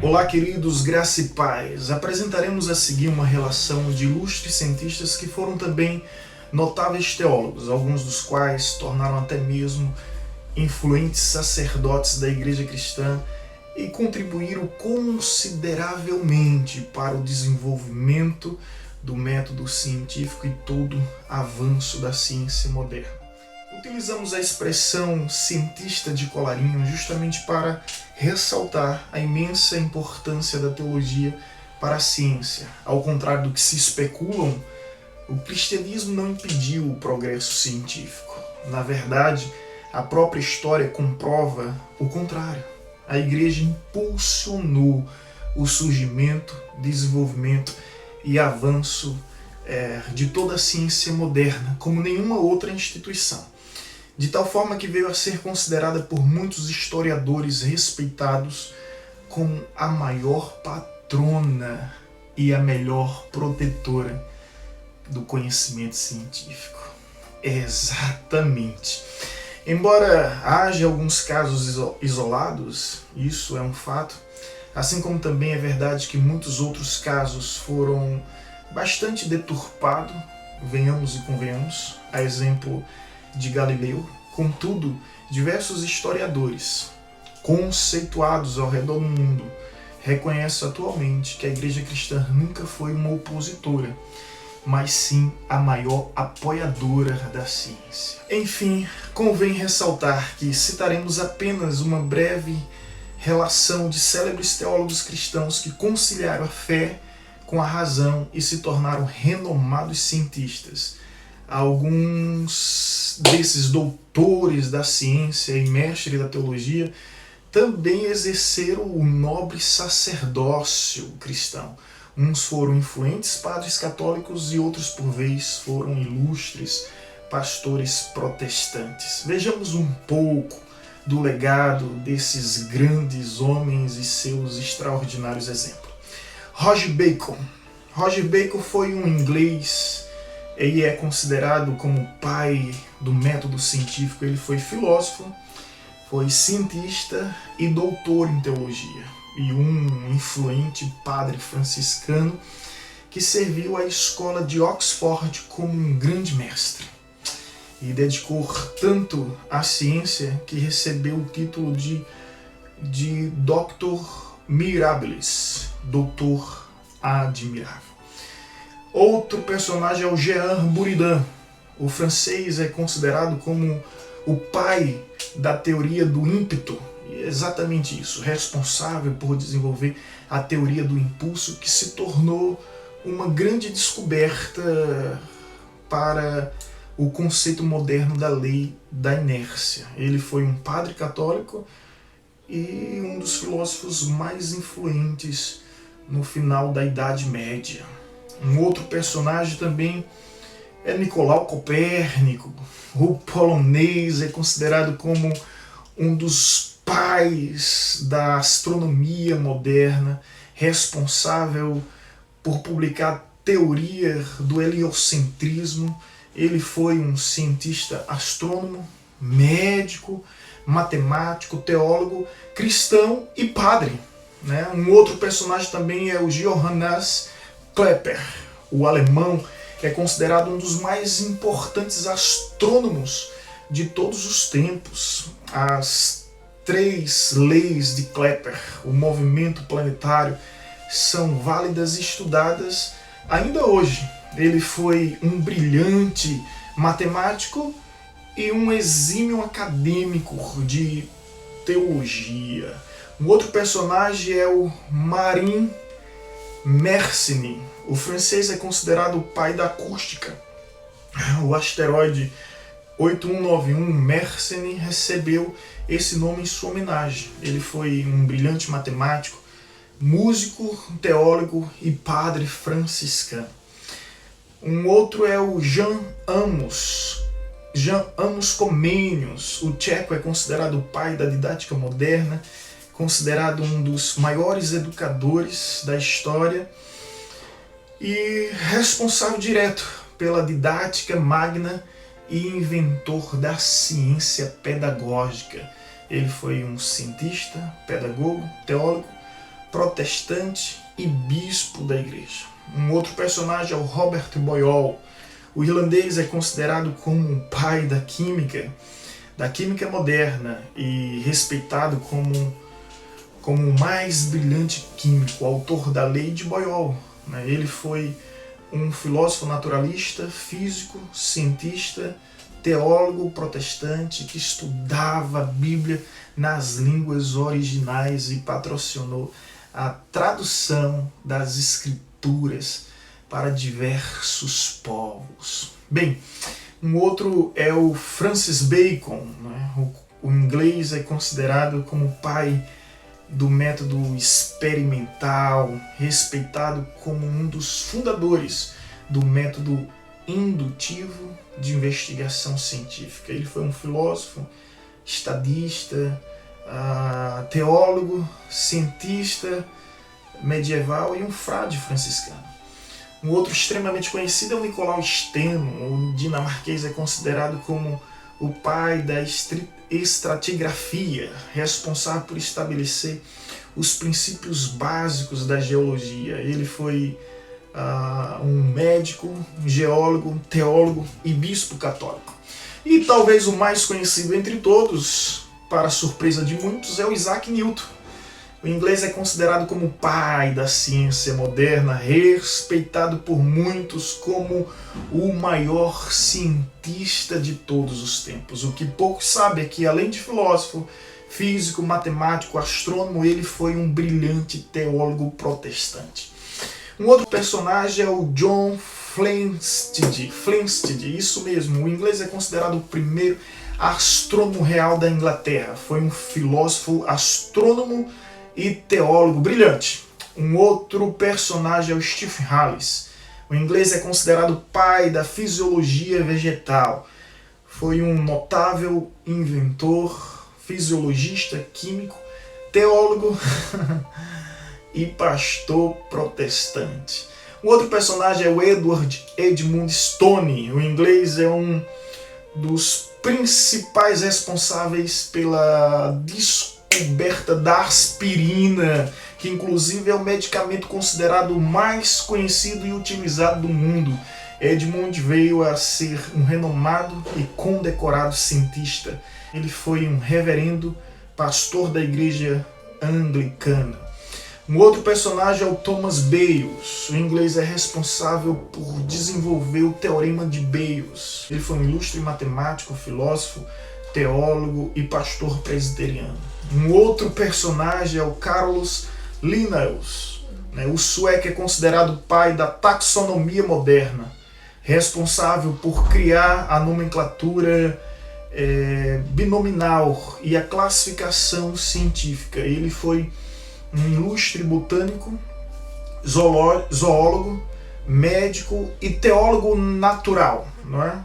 Olá, queridos, graça e paz. Apresentaremos a seguir uma relação de ilustres cientistas que foram também notáveis teólogos, alguns dos quais tornaram até mesmo influentes sacerdotes da Igreja Cristã e contribuíram consideravelmente para o desenvolvimento do método científico e todo avanço da ciência moderna. Utilizamos a expressão cientista de colarinho justamente para ressaltar a imensa importância da teologia para a ciência. Ao contrário do que se especulam, o cristianismo não impediu o progresso científico. Na verdade, a própria história comprova o contrário. A Igreja impulsionou o surgimento, desenvolvimento e avanço de toda a ciência moderna, como nenhuma outra instituição. De tal forma que veio a ser considerada por muitos historiadores respeitados como a maior patrona e a melhor protetora do conhecimento científico. Exatamente. Embora haja alguns casos isolados, isso é um fato, assim como também é verdade que muitos outros casos foram bastante deturpados, venhamos e convenhamos, a exemplo de Galileu. Contudo, diversos historiadores conceituados ao redor do mundo reconhecem atualmente que a Igreja Cristã nunca foi uma opositora, mas sim a maior apoiadora da ciência. Enfim, convém ressaltar que citaremos apenas uma breve relação de célebres teólogos cristãos que conciliaram a fé com a razão e se tornaram renomados cientistas. Alguns desses doutores da ciência e mestres da teologia também exerceram o nobre sacerdócio cristão. Uns foram influentes padres católicos e outros, por vez, foram ilustres pastores protestantes. Vejamos um pouco do legado desses grandes homens e seus extraordinários exemplos. Roger Bacon. Roger Bacon foi um inglês e é considerado como o pai do método científico. Ele foi filósofo, foi cientista e doutor em teologia, e um influente padre franciscano que serviu à escola de Oxford como um grande mestre e dedicou tanto à ciência que recebeu o título de Doctor Mirabilis, doutor admirável. Outro personagem é o Jean Buridan. O francês é considerado como o pai da teoria do ímpeto. E é exatamente isso, responsável por desenvolver a teoria do impulso, que se tornou uma grande descoberta para o conceito moderno da lei da inércia. Ele foi um padre católico e um dos filósofos mais influentes no final da Idade Média. Um outro personagem também é Nicolau Copérnico. O polonês é considerado como um dos pais da astronomia moderna, responsável por publicar a teoria do heliocentrismo. Ele foi um cientista astrônomo, médico, matemático, teólogo, cristão e padre. Um outro personagem também é o Johannes Kepler. O alemão é considerado um dos mais importantes astrônomos de todos os tempos. As 3 leis de Kepler, o movimento planetário, são válidas e estudadas ainda hoje. Ele foi um brilhante matemático e um exímio acadêmico de teologia. Um outro personagem é o Marin Mersenne. O francês é considerado o pai da acústica. O asteroide 8191 Mersenne recebeu esse nome em sua homenagem. Ele foi um brilhante matemático, músico, teólogo e padre franciscano. Um outro é o Jan Amos Comenius. O tcheco é considerado o pai da didática moderna, considerado um dos maiores educadores da história e responsável direto pela didática magna e inventor da ciência pedagógica. Ele foi um cientista, pedagogo, teólogo, protestante e bispo da igreja. Um outro personagem é o Robert Boyle. O irlandês é considerado como o pai da química moderna e respeitado como o mais brilhante químico, o autor da lei de Boyle. Ele foi um filósofo naturalista, físico, cientista, teólogo protestante que estudava a Bíblia nas línguas originais e patrocinou a tradução das escrituras para diversos povos. Bem, um outro é o Francis Bacon. O inglês é considerado como o pai do método experimental, respeitado como um dos fundadores do método indutivo de investigação científica. Ele foi um filósofo, estadista, teólogo, cientista medieval e um frade franciscano. Um outro extremamente conhecido é o Nicolau Steno. O dinamarquês é considerado como o pai da estratigrafia, responsável por estabelecer os princípios básicos da geologia. Ele foi um médico, um geólogo, teólogo e bispo católico. E talvez o mais conhecido entre todos, para a surpresa de muitos, é o Isaac Newton. O inglês é considerado como o pai da ciência moderna, respeitado por muitos como o maior cientista de todos os tempos. O que poucos sabem é que, além de filósofo, físico, matemático, astrônomo, ele foi um brilhante teólogo protestante. Um outro personagem é o John Flamsteed, isso mesmo, o inglês é considerado o primeiro astrônomo real da Inglaterra. Foi um filósofo, astrônomo e teólogo brilhante. Um outro personagem é o Stephen Hallis. O inglês é considerado o pai da fisiologia vegetal. Foi um notável inventor, fisiologista, químico, teólogo e pastor protestante. Um outro personagem é o Edward Edmund Stone. O inglês é um dos principais responsáveis pela descoberta da aspirina, que inclusive é o medicamento considerado o mais conhecido e utilizado do mundo. Edmund veio a ser um renomado e condecorado cientista. Ele foi um reverendo pastor da igreja anglicana. Um outro personagem é o Thomas Bayes. O inglês é responsável por desenvolver o Teorema de Bayes. Ele foi um ilustre matemático, filósofo, teólogo e pastor presbiteriano. Um outro personagem é o Carlos Linnaeus. O sueco é considerado o pai da taxonomia moderna, responsável por criar a nomenclatura binominal e a classificação científica. Ele foi um ilustre botânico, zoólogo, médico e teólogo natural. Não é?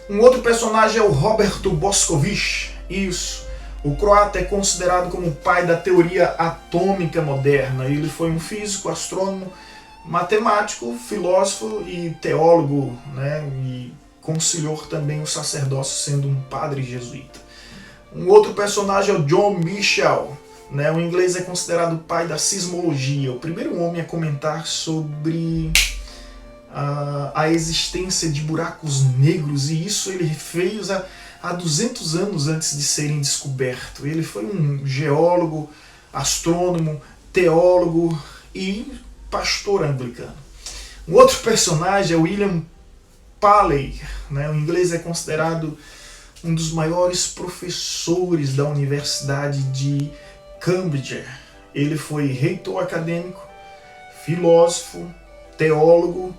Um outro personagem é o Roberto Boskovic. Isso. O croata é considerado como o pai da teoria atômica moderna. Ele foi um físico, astrônomo, matemático, filósofo e teólogo, e conciliou também o sacerdócio, sendo um padre jesuíta. Um outro personagem é o John Michell. O inglês é considerado o pai da sismologia, o primeiro homem a comentar sobre a existência de buracos negros, e isso ele fez há 200 anos antes de serem descobertos. Ele foi um geólogo, astrônomo, teólogo e pastor anglicano. Um outro personagem é William Paley. O inglês é considerado um dos maiores professores da Universidade de Cambridge. Ele foi reitor acadêmico, filósofo, teólogo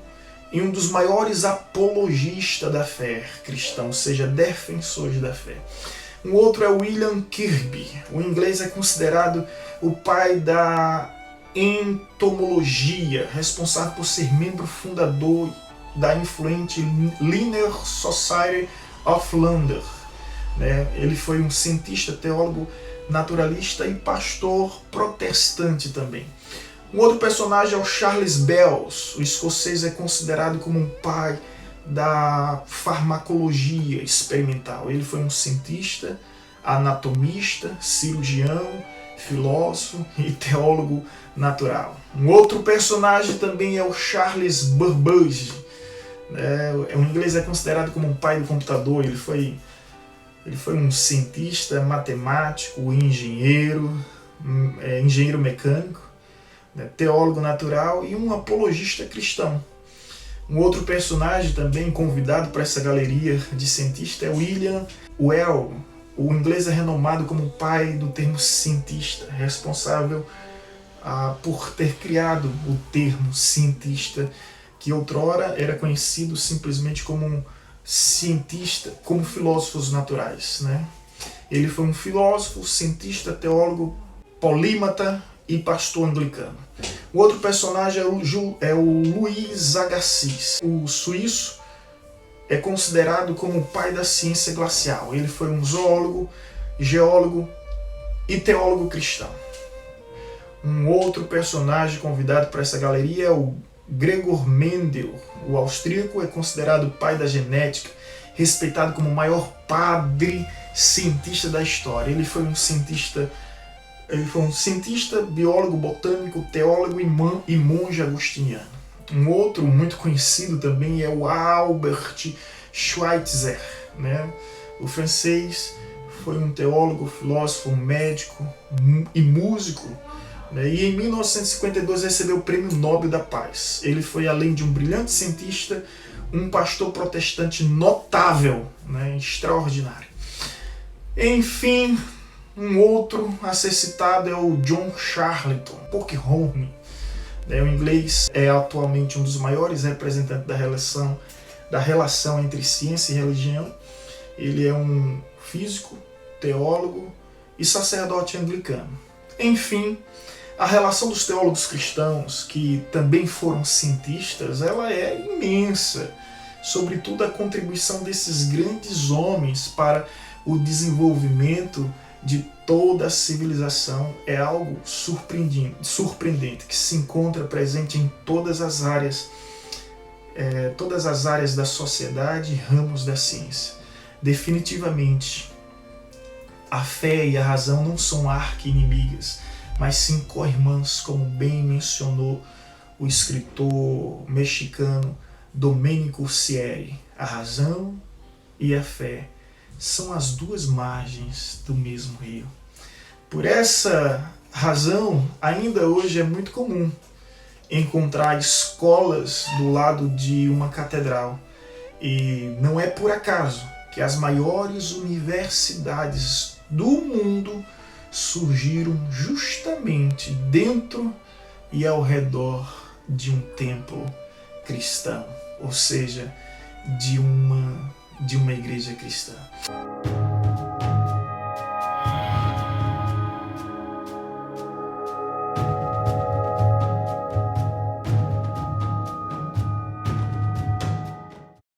e um dos maiores apologistas da fé cristã, ou seja, defensores da fé. Um outro é William Kirby. O inglês é considerado o pai da entomologia, responsável por ser membro fundador da influente Linnean Society of London. Ele foi um cientista, teólogo, naturalista e pastor protestante também. Um outro personagem é o Charles Bells. O escocês é considerado como um pai da farmacologia experimental. Ele foi um cientista, anatomista, cirurgião filósofo e teólogo natural. Um outro personagem também é o Charles Babbage. O inglês é considerado como um pai do computador. Ele foi um cientista, matemático, engenheiro mecânico, teólogo natural e um apologista cristão. Um outro personagem também convidado para essa galeria de cientistas é William Whewell. O inglês é renomado como o pai do termo cientista, responsável por ter criado o termo cientista, que outrora era conhecido simplesmente como um cientista, como filósofos naturais, né? Ele foi um filósofo, cientista, teólogo, polímata e pastor anglicano. O outro personagem é o Louis Agassiz. O suíço é considerado como o pai da ciência glacial. Ele foi um zoólogo, geólogo e teólogo cristão. Um outro personagem convidado para essa galeria é o Gregor Mendel. O austríaco é considerado o pai da genética, respeitado como o maior padre cientista da história. Ele foi um cientista, biólogo, botânico, teólogo e monge agostiniano. Um outro muito conhecido também é o Albert Schweitzer, né? O francês foi um teólogo, filósofo, médico e músico, né? E em 1952 recebeu o Prêmio Nobel da Paz. Ele foi, além de um brilhante cientista, um pastor protestante notável, né? Extraordinário. Enfim, um outro a ser citado é o John Charlton Polkinghorne. O inglês é atualmente um dos maiores representantes da relação entre ciência e religião. Ele é um físico, teólogo e sacerdote anglicano. Enfim, a relação dos teólogos cristãos, que também foram cientistas, ela é imensa. Sobretudo a contribuição desses grandes homens para o desenvolvimento de toda a civilização é algo surpreendente, que se encontra presente em todas as áreas da sociedade e ramos da ciência. Definitivamente, a fé e a razão não são arqui-inimigas, mas sim co-irmãs, como bem mencionou o escritor mexicano Domenico Sieri. A razão e a fé são as duas margens do mesmo rio. Por essa razão, ainda hoje é muito comum encontrar escolas do lado de uma catedral. E não é por acaso que as maiores universidades do mundo surgiram justamente dentro e ao redor de um templo cristão, ou seja, de uma igreja cristã.